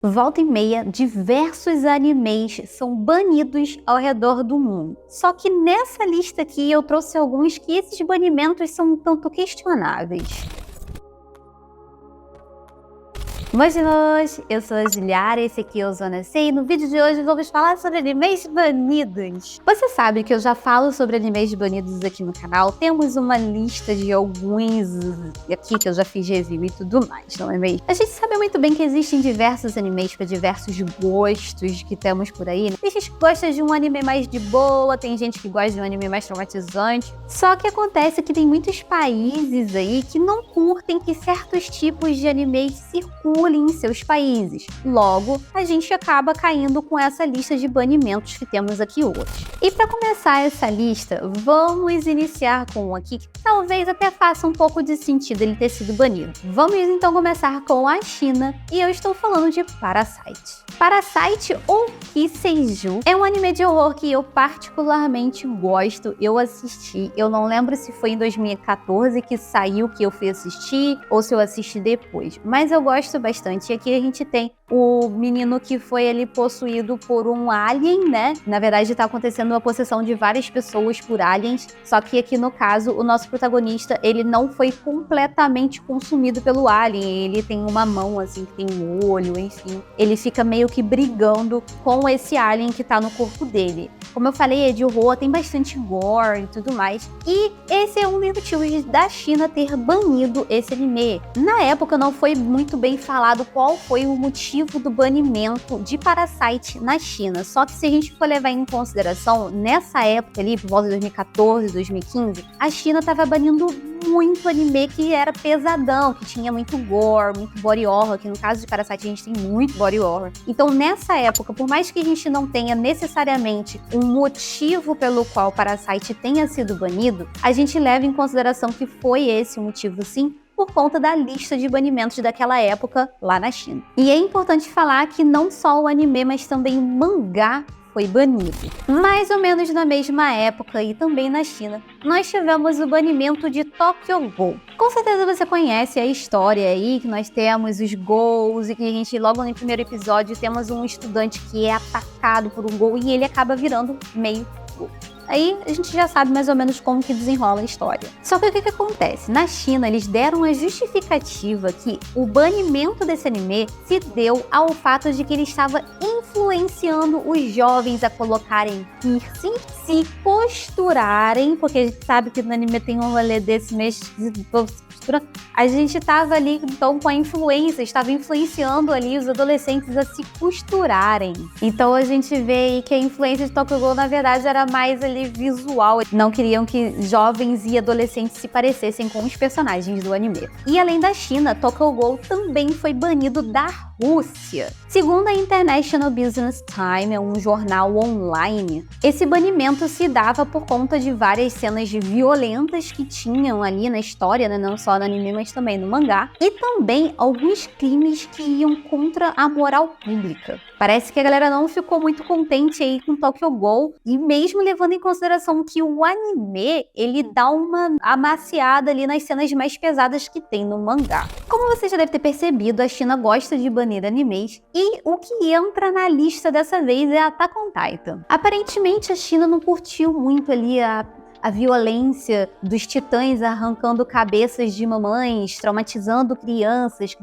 Volta e meia, diversos animes são banidos ao redor do mundo. Só que nessa lista aqui eu trouxe alguns que esses banimentos são um tanto questionáveis. Imaginos, eu sou a Juliara, esse aqui é o Zona C e no vídeo de hoje vamos falar sobre animes banidos. Você sabe que eu já falo sobre animes banidos aqui no canal, temos uma lista de alguns aqui que eu já fiz review e tudo mais, não é mesmo? A gente sabe muito bem que existem diversos animes para diversos gostos que temos por aí, né? Tem gente que gosta de um anime mais de boa, tem gente que gosta de um anime mais traumatizante, só que acontece que tem muitos países aí que não curtem que certos tipos de animes circulem em seus países. Logo, a gente acaba caindo com essa lista de banimentos que temos aqui hoje. E para começar essa lista, vamos iniciar com um aqui que talvez até faça um pouco de sentido ele ter sido banido. Vamos então começar com a China, e eu estou falando de Parasite. Parasite ou Kiseiju é um anime de horror que eu particularmente gosto. Eu assisti, eu não lembro se foi em 2014 que saiu que eu fui assistir ou se eu assisti depois, mas eu gosto bastante. E aqui a gente tem o menino que foi ali possuído por um alien, né? Na verdade tá acontecendo uma possessão de várias pessoas por aliens, só que aqui no caso o nosso protagonista, ele não foi completamente consumido pelo alien, ele tem uma mão assim que tem um olho, enfim. Ele fica meio que brigando com esse alien que tá no corpo dele. Como eu falei, é de horror, tem bastante gore e tudo mais. E esse é um dos motivos da China ter banido esse anime. Na época não foi muito bem falado qual foi o motivo do banimento de Parasite na China. Só que se a gente for levar em consideração, nessa época ali, por volta de 2014, 2015, a China estava banindo muito anime que era pesadão, que tinha muito gore, muito body horror, que no caso de Parasite a gente tem muito body horror. Então nessa época, por mais que a gente não tenha necessariamente um motivo pelo qual Parasite tenha sido banido, a gente leva em consideração que foi esse o motivo sim, por conta da lista de banimentos daquela época lá na China. E é importante falar que não só o anime, mas também o mangá foi banido. Mais ou menos na mesma época e também na China, nós tivemos o banimento de Tokyo Ghoul. Com certeza você conhece a história aí, que nós temos os ghouls e que a gente logo no primeiro episódio temos um estudante que é atacado por um ghoul e ele acaba virando meio ghoul. Aí a gente já sabe mais ou menos como que desenrola a história. Só que o que acontece? Na China, eles deram a justificativa que o banimento desse anime se deu ao fato de que ele estava influenciando os jovens a colocarem piercing, se costurarem, porque a gente sabe que no anime tem um rolê desse mês de costura. A gente estava ali então com a influência, estava influenciando ali os adolescentes a se costurarem. Então a gente vê aí que a influência de Tokyo Ghoul na verdade era mais ali visual. Não queriam que jovens e adolescentes se parecessem com os personagens do anime. E além da China, Tokyo Ghoul também foi banido da Rússia. Segundo a International Business Time, é um jornal online, esse banimento se dava por conta de várias cenas violentas que tinham ali na história, né? Não só no anime, mas também no mangá, e também alguns crimes que iam contra a moral pública. Parece que a galera não ficou muito contente aí com Tokyo Ghoul, e mesmo levando em consideração que o anime, ele dá uma amaciada ali nas cenas mais pesadas que tem no mangá. Como você já deve ter percebido, a China gosta de banir animes, e o que entra na lista dessa vez é Attack on Titan. Aparentemente a China não curtiu muito ali a violência dos titãs arrancando cabeças de mamães, traumatizando crianças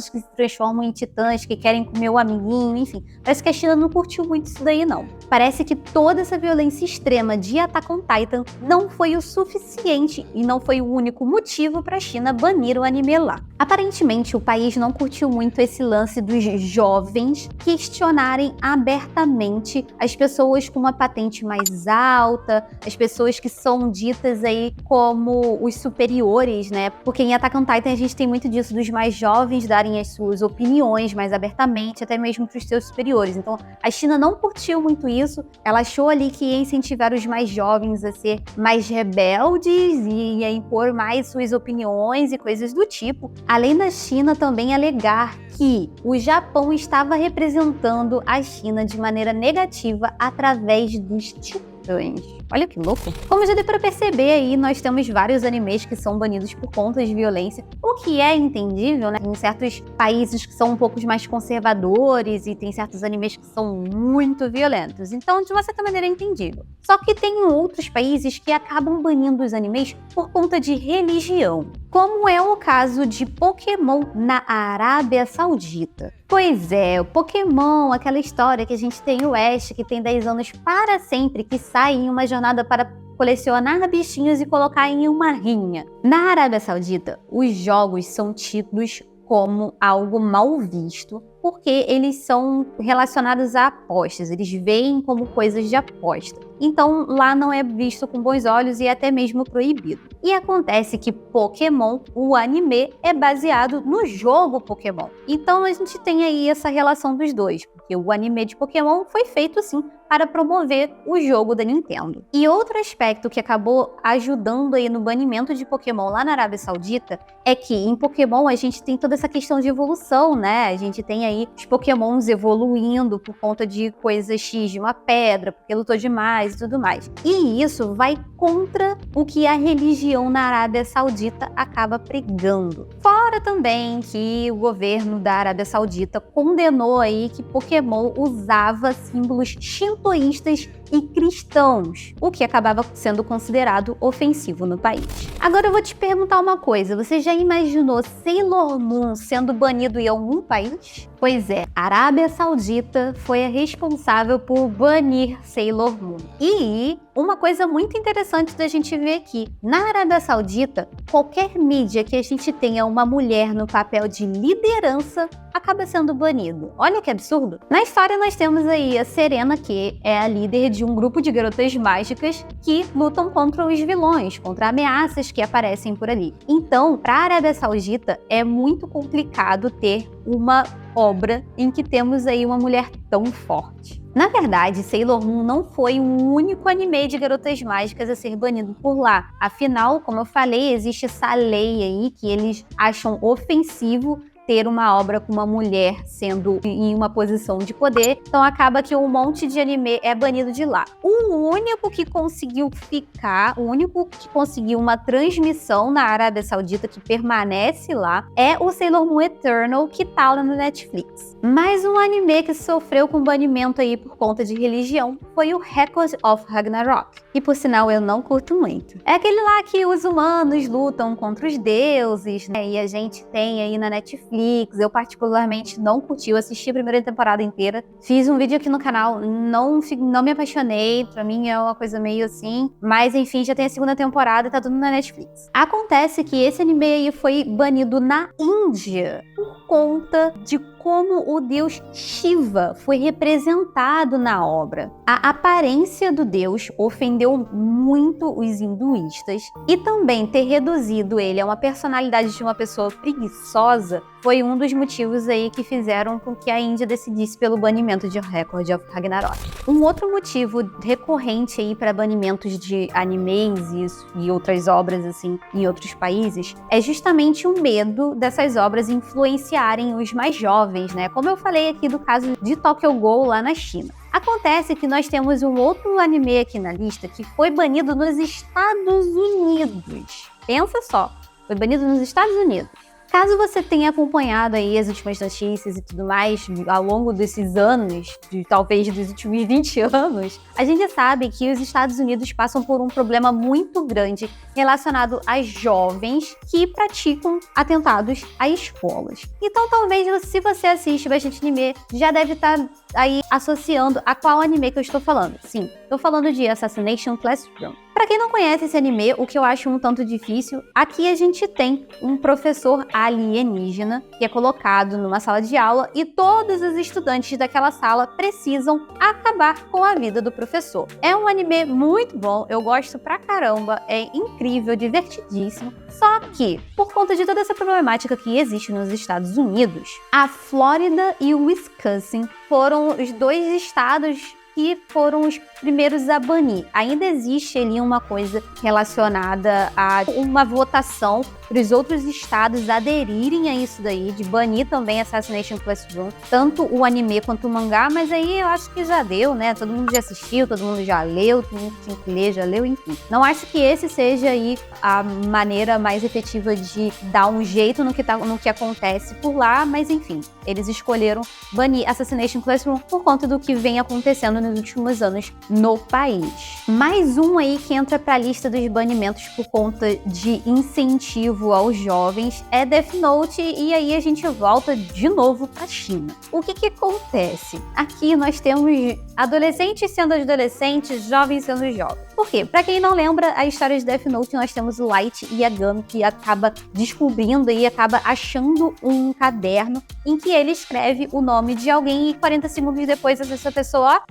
que se transformam em titãs, que querem comer o amiguinho, enfim. Parece que a China não curtiu muito isso daí, não. Parece que toda essa violência extrema de Attack on Titan não foi o suficiente e não foi o único motivo para a China banir o anime lá. Aparentemente, o país não curtiu muito esse lance dos jovens questionarem abertamente as pessoas com uma patente mais alta, as pessoas que são ditas aí como os superiores, né? Porque em Attack on Titan a gente tem muito disso dos mais jovens darem as suas opiniões mais abertamente, até mesmo para os seus superiores. Então, a China não curtiu muito isso. Ela achou ali que ia incentivar os mais jovens a ser mais rebeldes e a impor mais suas opiniões e coisas do tipo. Além da China também alegar que o Japão estava representando a China de maneira negativa através dos titãs. Olha que louco. Como já deu pra perceber aí, nós temos vários animes que são banidos por conta de violência, o que é entendível, né? Em certos países que são um pouco mais conservadores e tem certos animes que são muito violentos. Então, de uma certa maneira, é entendível. Só que tem outros países que acabam banindo os animes por conta de religião, como é o caso de Pokémon na Arábia Saudita. Pois é, o Pokémon, aquela história que a gente tem o Ash, que tem 10 anos para sempre, que sai em uma jornada para colecionar bichinhos e colocar em uma rinha. Na Arábia Saudita, os jogos são tidos como algo mal visto, porque eles são relacionados a apostas, eles veem como coisas de aposta. Então lá não é visto com bons olhos e é até mesmo proibido. E acontece que Pokémon, o anime, é baseado no jogo Pokémon. Então a gente tem aí essa relação dos dois, porque o anime de Pokémon foi feito sim para promover o jogo da Nintendo. E outro aspecto que acabou ajudando aí no banimento de Pokémon lá na Arábia Saudita é que em Pokémon a gente tem toda essa questão de evolução, né? A gente tem aí os Pokémons evoluindo por conta de coisas X de uma pedra, porque lutou demais e tudo mais. E isso vai contra o que a religião na Arábia Saudita acaba pregando. Fora também que o governo da Arábia Saudita condenou aí que Pokémon usava símbolos shintoístas e cristãos, o que acabava sendo considerado ofensivo no país. Agora eu vou te perguntar uma coisa, você já imaginou Sailor Moon sendo banido em algum país? Pois é, a Arábia Saudita foi a responsável por banir Sailor Moon. E uma coisa muito interessante da gente ver aqui, na Arábia Saudita, qualquer mídia que a gente tenha uma mulher no papel de liderança acaba sendo banido. Olha que absurdo! Na história nós temos aí a Serena, que é a líder de um grupo de garotas mágicas que lutam contra os vilões, contra ameaças que aparecem por ali. Então, para a Arábia Saudita é muito complicado ter uma obra em que temos aí uma mulher tão forte. Na verdade, Sailor Moon não foi o único anime de garotas mágicas a ser banido por lá. Afinal, como eu falei, existe essa lei aí que eles acham ofensivo ter uma obra com uma mulher sendo em uma posição de poder, então acaba que um monte de anime é banido de lá. O único que conseguiu ficar, o único que conseguiu uma transmissão na Arábia Saudita que permanece lá é o Sailor Moon Eternal, que tá lá no Netflix. Mas um anime que sofreu com banimento aí por conta de religião foi o Record of Ragnarok, e por sinal eu não curto muito. É aquele lá que os humanos lutam contra os deuses, né? E a gente tem aí na Netflix. Eu particularmente não curti, eu assisti a primeira temporada inteira. Fiz um vídeo aqui no canal, não me apaixonei, pra mim é uma coisa meio assim. Mas enfim, já tem a segunda temporada e tá tudo na Netflix. Acontece que esse anime aí foi banido na Índia por conta de como o deus Shiva foi representado na obra. A aparência do deus ofendeu muito os hinduístas e também ter reduzido ele a uma personalidade de uma pessoa preguiçosa foi um dos motivos aí que fizeram com que a Índia decidisse pelo banimento de Record of Ragnarok. Um outro motivo recorrente aí para banimentos de animes e outras obras assim em outros países é justamente o medo dessas obras influenciarem os mais jovens, né? Como eu falei aqui do caso de Tokyo Ghoul lá na China. Acontece que nós temos um outro anime aqui na lista que foi banido nos Estados Unidos. Pensa só, foi banido nos Estados Unidos. Caso você tenha acompanhado aí as últimas notícias e tudo mais ao longo desses anos, talvez dos últimos 20 anos, a gente sabe que os Estados Unidos passam por um problema muito grande relacionado a jovens que praticam atentados a escolas. Então talvez, se você assiste bastante anime, já deve estar aí associando a qual anime que eu estou falando. Sim, estou falando de Assassination Classroom. Pra quem não conhece esse anime, o que eu acho um tanto difícil, aqui a gente tem um professor alienígena que é colocado numa sala de aula e todos os estudantes daquela sala precisam acabar com a vida do professor. É um anime muito bom, eu gosto pra caramba, é incrível, divertidíssimo. Só que, por conta de toda essa problemática que existe nos Estados Unidos, a Flórida e o Wisconsin foram os dois estados que foram os primeiros a banir. Ainda existe ali uma coisa relacionada a uma votação para os outros estados aderirem a isso daí, de banir também Assassination Classroom, tanto o anime quanto o mangá, mas aí eu acho que já deu, né? Todo mundo já assistiu, todo mundo já leu, todo mundo tinha que ler, já leu, enfim. Não acho que esse seja aí a maneira mais efetiva de dar um jeito no que acontece por lá, mas enfim, eles escolheram banir Assassination Classroom por conta do que vem acontecendo nos últimos anos no país. Mais um aí que entra para a lista dos banimentos por conta de incentivo aos jovens é Death Note, e aí a gente volta de novo para a China. O que acontece? Aqui nós temos adolescentes sendo adolescentes, jovens sendo jovens. Por quê? Pra quem não lembra a história de Death Note, nós temos o Light Yagami que acaba descobrindo e acaba achando um caderno em que ele escreve o nome de alguém e 40 segundos depois essa pessoa,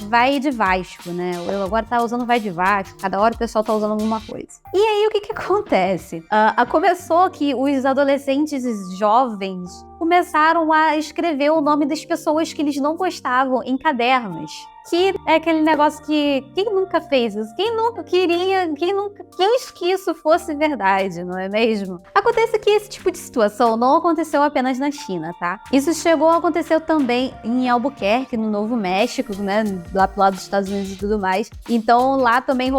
vai de Vasco, né? Eu agora tá usando vai de Vasco, cada hora o pessoal tá usando alguma coisa. E aí o que acontece? Começou que os adolescentes jovens começaram a escrever o nome das pessoas que eles não gostavam em cadernos. Que é aquele negócio que quem nunca fez isso? Quem nunca queria, quem nunca quis que isso fosse verdade, não é mesmo? Acontece que esse tipo de situação não aconteceu apenas na China, tá? Isso chegou a acontecer também em Albuquerque, no Novo México, né? Lá pro lado dos Estados Unidos e tudo mais. Então lá também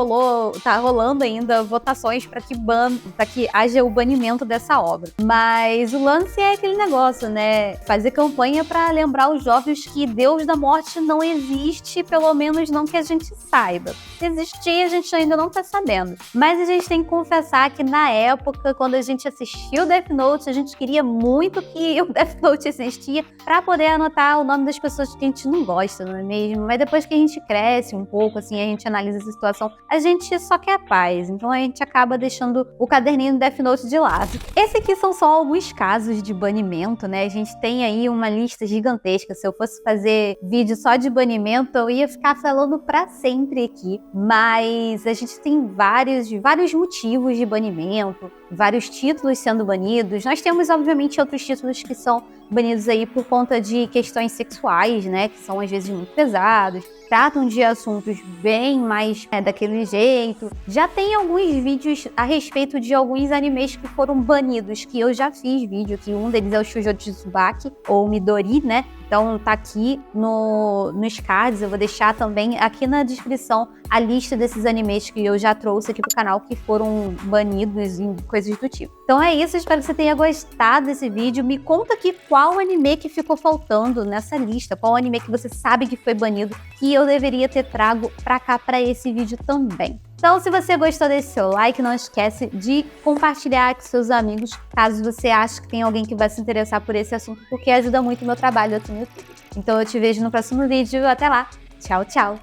tá rolando ainda votações para que haja o banimento dessa obra. Mas o lance é aquele negócio, né? Fazer campanha para lembrar os jovens que Deus da Morte não existe, pelo menos não que a gente saiba. Se existir, a gente ainda não tá sabendo. Mas a gente tem que confessar que na época, quando a gente assistiu Death Note, a gente queria muito que o Death Note existia para poder anotar o nome das pessoas que a gente não gosta, não é mesmo? Mas depois que a gente cresce um pouco, assim, a gente analisa essa situação, a gente só quer paz. Então a gente acaba deixando o caderninho do Death Note de lado. Esse aqui são só alguns casos de banimento, né? A gente tem aí uma lista gigantesca. Se eu fosse fazer vídeo só de banimento, eu ia ficar falando pra sempre aqui. Mas a gente tem vários motivos de banimento, vários títulos sendo banidos. Nós temos, obviamente, outros títulos que são banidos aí por conta de questões sexuais, né? Que são às vezes muito pesados. Tratam de assuntos bem mais daquele jeito. Já tem alguns vídeos a respeito de alguns animes que foram banidos, que eu já fiz vídeo, que um deles é o Shoujo Tsubaki, ou Midori, né? Então tá aqui nos cards, eu vou deixar também aqui na descrição a lista desses animes que eu já trouxe aqui pro canal, que foram banidos e coisas do tipo. Então é isso, espero que você tenha gostado desse vídeo. Me conta aqui qual anime que ficou faltando nessa lista, qual anime que você sabe que foi banido, que eu deveria ter trago pra cá, pra esse vídeo também. Então, se você gostou desse seu like, não esquece de compartilhar com seus amigos, caso você ache que tem alguém que vai se interessar por esse assunto, porque ajuda muito o meu trabalho aqui no YouTube. Então, eu te vejo no próximo vídeo. Até lá. Tchau, tchau.